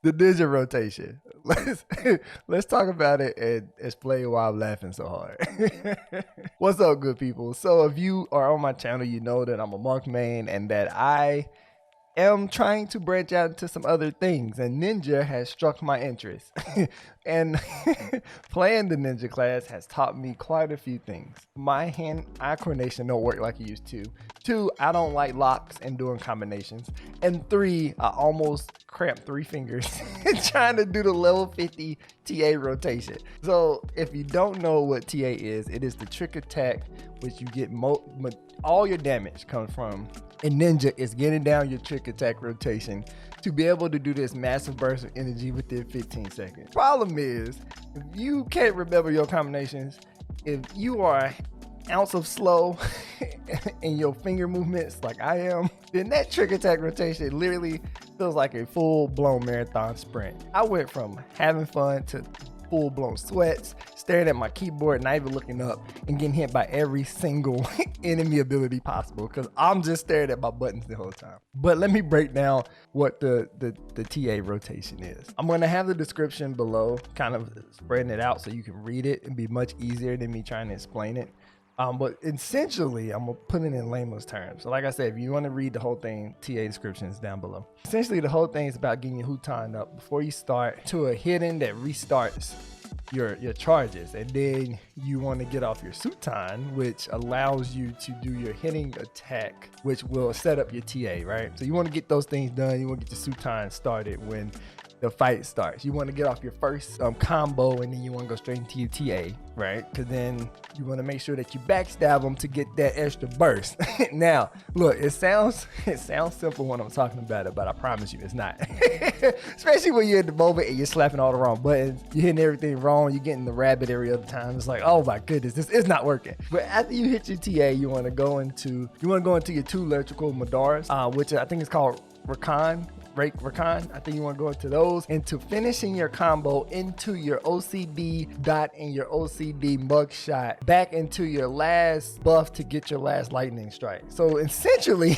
The ninja rotation. Let's talk about it and explain why I'm laughing so hard. What's up, good people? So if you are on my channel, you know that I'm a monk main and that I am trying to branch out into some other things, and ninja has struck my interest. And playing the ninja class has taught me quite a few things. My hand-eye coordination don't work like it used to. 2, I don't like locks and doing combinations. And 3, I almost cramped 3 fingers trying to do the level 50 TA rotation. So if you don't know what TA is, it is the trick attack, which you get all your damage comes from. And ninja is getting down your trick attack rotation to be able to do this massive burst of energy within 15 seconds. Problem is, if you can't remember your combinations, if you are an ounce of slow in your finger movements like I am, then that trick attack rotation literally feels like a full-blown marathon sprint. I went from having fun to full-blown sweats, staring at my keyboard, not even looking up, and getting hit by every single enemy ability possible because I'm just staring at my buttons the whole time. But let me break down what the TA rotation is. I'm going to have the description below, kind of spreading it out so you can read it and be much easier than me trying to explain it. But essentially, I'm gonna put it in layman's terms. So like I said, if you want to read the whole thing, TA description is down below. Essentially, the whole thing is about getting your Huton up before you start to a hidden that restarts your charges. And then you want to get off your Suiton, which allows you to do your hitting attack, which will set up your TA, right? So you want to get those things done. You want to get your Suiton started when the fight starts. You want to get off your first combo, and then you want to go straight into your TA, right? Because then you want to make sure that you backstab them to get that extra burst. Now, look, it sounds simple when I'm talking about it, but I promise you it's not. Especially when you're at the moment and you're slapping all the wrong buttons, you're hitting everything wrong, you're getting the rabbit every other time. It's like, oh my goodness, this is not working. But after you hit your TA, you want to go into your 2 electrical Madaras, which I think is called Raiton. I think you want to go into those, into finishing your combo into your OCD dot and your OCD mugshot back into your last buff to get your last lightning strike. So essentially,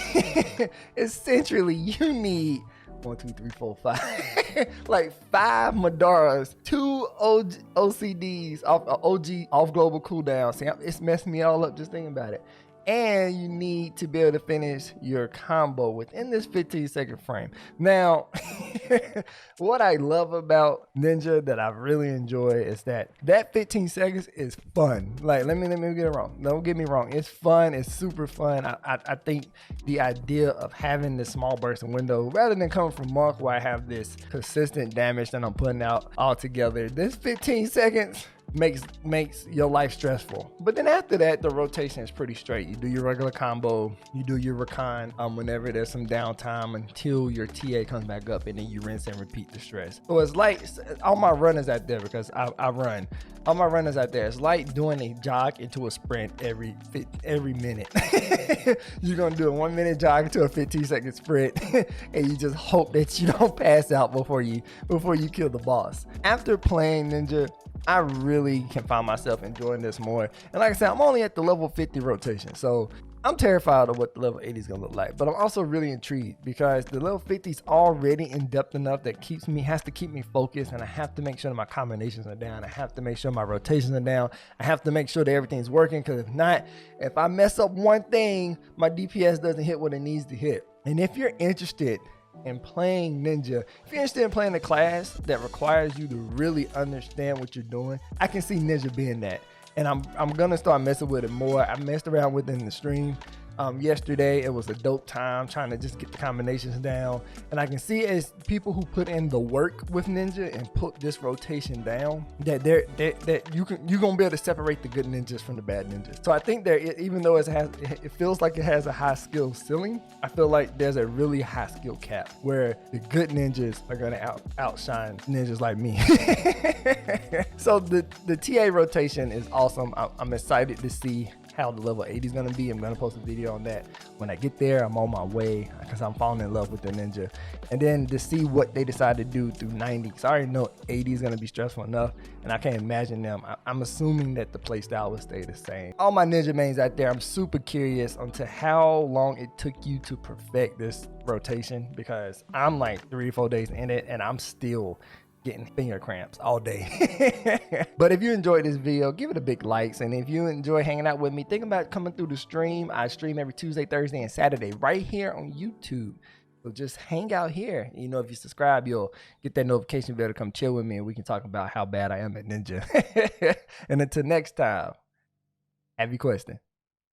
you need 1, 2, 3, 4, 5 like 5 Madaras, 2 OCDs off global cooldown. See, it's messing me all up just thinking about it. And you need to be able to finish your combo within this 15-second frame. Now, what I love about Ninja that I really enjoy is that 15 seconds is fun. Like, let me get it wrong. Don't get me wrong. It's fun. It's super fun. I think the idea of having this small bursting window, rather than coming from Monk where I have this consistent damage that I'm putting out all together, this 15 seconds makes your life stressful. But then after that, the rotation is pretty straight. You do your regular combo, you do your recon whenever there's some downtime until your TA comes back up, and then you rinse and repeat the stress. So it's like all my runners out there, because I run. All my runners out there, it's like doing a jog into a sprint every minute. You're gonna do a 1-minute jog into a 15-second sprint, and you just hope that you don't pass out before you kill the boss. After playing Ninja, I really can find myself enjoying this more. And like I said, I'm only at the level 50 rotation, so I'm terrified of what the level 80 is gonna look like. But I'm also really intrigued because the level 50 is already in depth enough that has to keep me focused, and I have to make sure that my combinations are down. I have to make sure my rotations are down. I have to make sure that everything's working, because if not, if I mess up one thing, my DPS doesn't hit what it needs to hit. And if you're interested in playing Ninja, if you're interested in playing a class that requires you to really understand what you're doing, I can see Ninja being that. And I'm gonna start messing with it more. I messed around with it in the stream yesterday. It was a dope time trying to just get the combinations down, and I can see as people who put in the work with Ninja and put this rotation down, that you're gonna be able to separate the good ninjas from the bad ninjas. So I think even though it feels like it has a high skill ceiling, I feel like there's a really high skill cap where the good ninjas are gonna outshine ninjas like me. So the TA rotation is awesome. I'm excited to see how the level 80 is going to be. I'm going to post a video on that when I get there. I'm on my way because I'm falling in love with the ninja. And then to see what they decide to do through 90, because I already know 80 is going to be stressful enough, and I can't imagine them. I'm assuming that the playstyle will stay the same. All my ninja mains out there, I'm super curious onto how long it took you to perfect this rotation, because I'm like 3 or 4 days in it and I'm still getting finger cramps all day. But if you enjoyed this video, give it a big likes, and if you enjoy hanging out with me, think about coming through the stream. I stream every Tuesday, Thursday, and Saturday right here on YouTube. So just hang out here. You know, if you subscribe, you'll get that notification bell to come chill with me, and we can talk about how bad I am at ninja. And until next time, have your question.